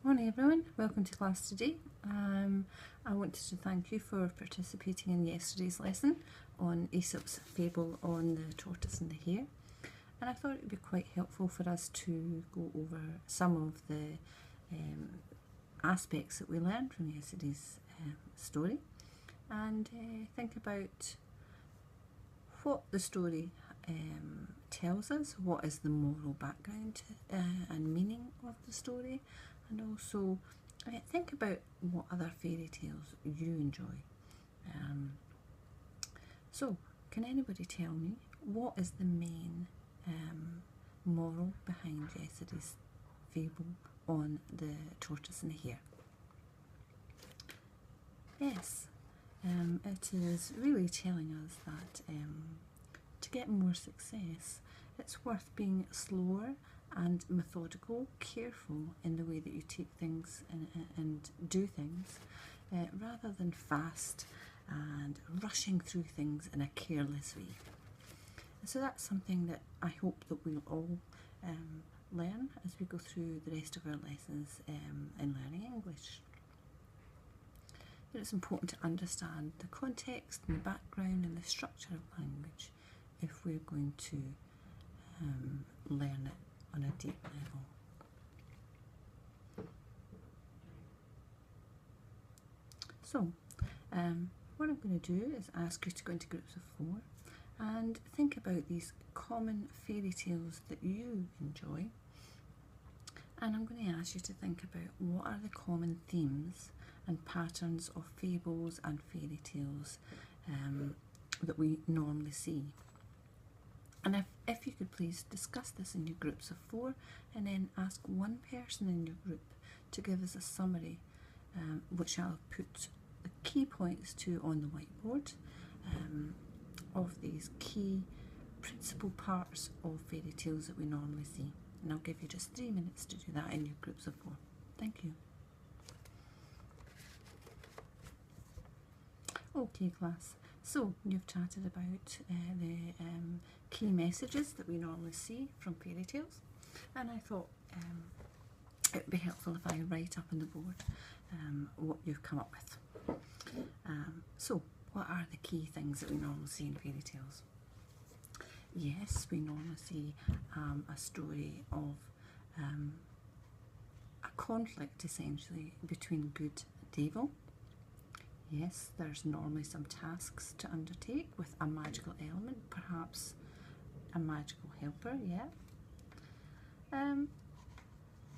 Morning everyone, welcome to class today. I wanted to thank you for participating in yesterday's lesson on Aesop's fable on the tortoise and the hare, and I thought it would be quite helpful for us to go over some of the aspects that we learned from yesterday's story and think about what the story tells us, what is the moral background and meaning of the story, and also think about what other fairy tales you enjoy. So, can anybody tell me what is the main moral behind yesterday's fable on the tortoise and the hare? Yes, it is really telling us that to get more success, it's worth being slower and methodical, careful in the way that you take things and do things, rather than fast and rushing through things in a careless way. So that's something that I hope that we'll all learn as we go through the rest of our lessons in learning English. It's important to understand the context and the background and the structure of language if we're going to learn it on a deep level. So, what I'm going to do is ask you to go into groups of 4 and think about these common fairy tales that you enjoy, and I'm going to ask you to think about what are the common themes and patterns of fables and fairy tales that we normally see. And if you could please discuss this in your groups of 4 and then ask one person in your group to give us a summary, which I'll put the key points to on the whiteboard, of these key principal parts of fairy tales that we normally see. And I'll give you just 3 minutes to do that in your groups of 4. Thank you. Okay class, so you've chatted about the key messages that we normally see from fairy tales, and I thought it would be helpful if I write up on the board what you've come up with. So what are the key things that we normally see in fairy tales? Yes, we normally see a story of a conflict essentially between good and evil. Yes, there's normally some tasks to undertake with a magical element, perhaps a magical helper, yeah.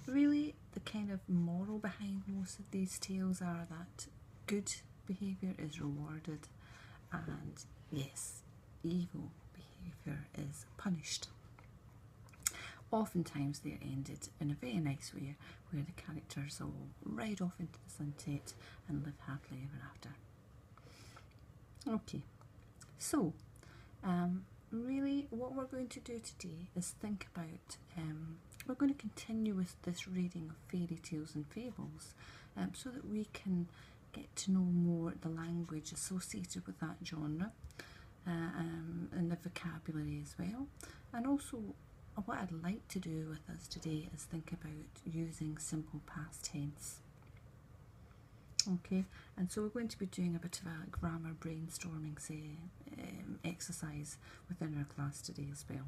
Really, the kind of moral behind most of these tales are that good behaviour is rewarded and, yes, evil behaviour is punished. Oftentimes they're ended in a very nice way, where the characters all ride off into the sunset and live happily ever after. Okay, so really what we're going to do today is think about, we're going to continue with this reading of fairy tales and fables, so that we can get to know more the language associated with that genre, and the vocabulary as well. And also what I'd like to do with us today is think about using simple past tense. Okay, and so we're going to be doing a bit of a grammar brainstorming exercise within our class today as well.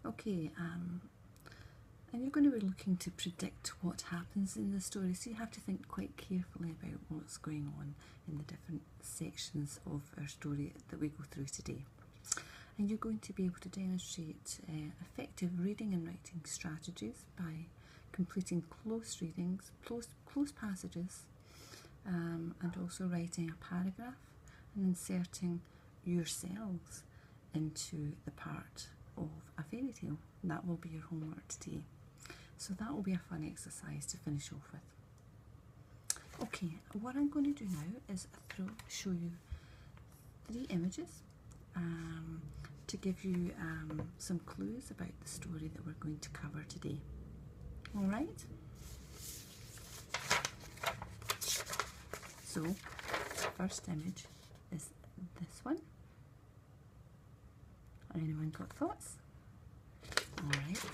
Okay, and you're going to be looking to predict what happens in the story, so you have to think quite carefully about what's going on in the different sections of our story that we go through today. And you're going to be able to demonstrate effective reading and writing strategies by completing close readings, close passages, and also writing a paragraph and inserting yourselves into the part of a fairy tale. And that will be your homework today. So that will be a fun exercise to finish off with. Okay, what I'm going to do now is show you 3 images to give you some clues about the story that we're going to cover today. Alright? So, the first image is this one. Anyone got thoughts? Alright.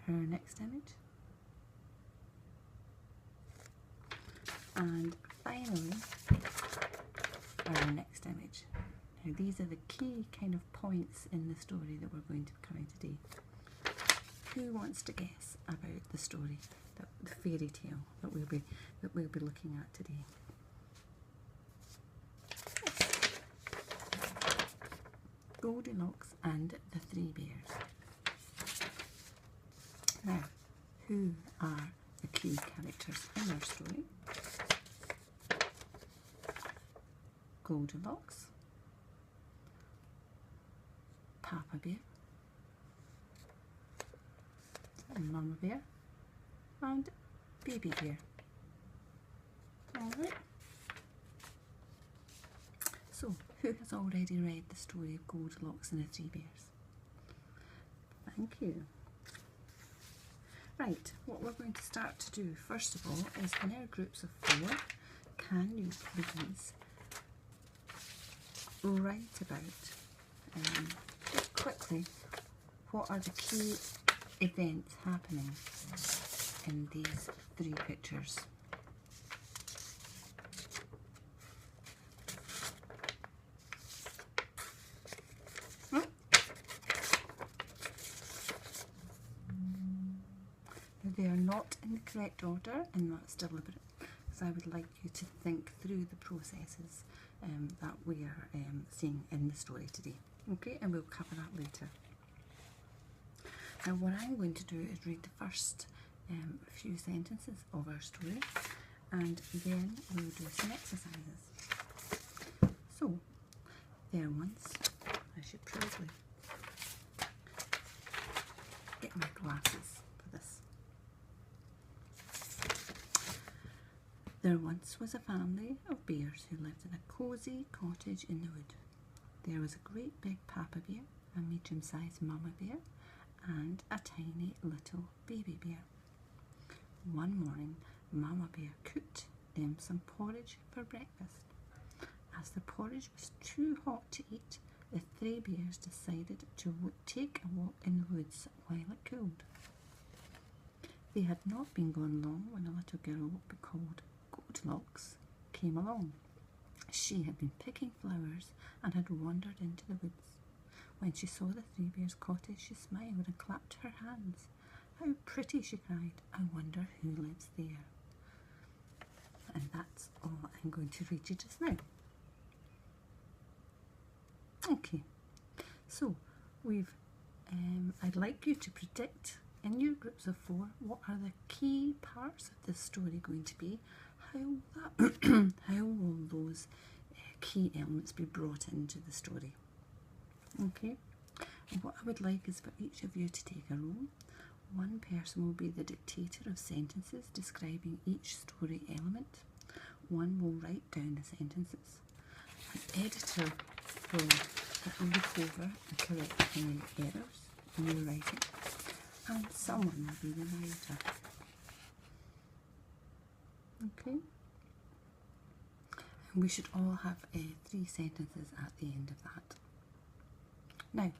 her next image. And finally, our next image. Now these are the key kind of points in the story that we're going to be covering today. Who wants to guess about the story, the fairy tale that we'll be looking at today? Goldilocks and the Three Bears. Now, who are the key characters in our story? Goldilocks, Papa Bear, Mama Bear, and Baby Bear. Alright. So, who has already read the story of Goldilocks and the Three Bears? Thank you. Right, what we're going to start to do first of all is in our groups of 4, can you please write about, just quickly, what are the key events happening in these 3 pictures? They are not in the correct order, and that's deliberate, because I would like you to think through the processes that we are seeing in the story today. Okay, and we'll cover that later. Now what I'm going to do is read the first few sentences of our story, and then we'll do some exercises. So, there once, I should probably get my glasses for this. There once was a family of bears who lived in a cosy cottage in the wood. There was a great big Papa Bear, a medium-sized Mama Bear, and a tiny little Baby Bear. One morning, Mama Bear cooked them some porridge for breakfast. As the porridge was too hot to eat, the 3 bears decided to take a walk in the woods while it cooled. They had not been gone long when a little girl called Goldilocks came along. She had been picking flowers and had wandered into the woods. When she saw the 3 bears' cottage, she smiled and clapped her hands. "How pretty," she cried. "I wonder who lives there." And that's all I'm going to read you just now. Okay, so I'd like you to predict in your groups of 4 what are the key parts of this story going to be. How will those key elements be brought into the story? Okay, and what I would like is for each of you to take a role. One person will be the dictator of sentences describing each story element. One will write down the sentences. An editor will look over and correct any errors in your writing. And someone will be the narrator. Okay? And we should all have 3 sentences at the end of that. Now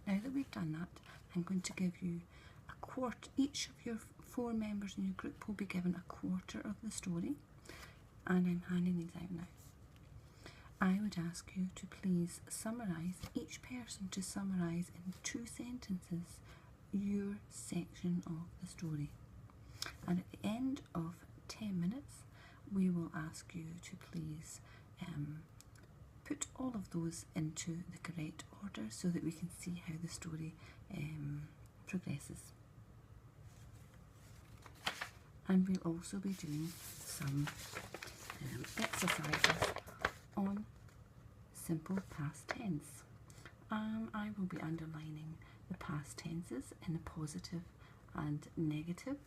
that we've done that, I'm going to give you a quarter. Each of your 4 members in your group will be given a quarter of the story, and I'm handing these out now. I would ask you to please summarise, each person to summarise in 2 sentences your section of the story. And at the end of 10 minutes, we will ask you to please put all of those into the correct order so that we can see how the story progresses. And we'll also be doing some exercises on simple past tense. I will be underlining the past tenses in the positive and negative,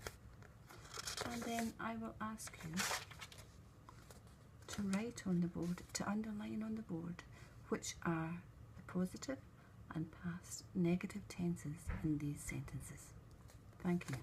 and then I will ask you to write on the board, to underline on the board, which are the positive and past negative tenses in these sentences. Thank you.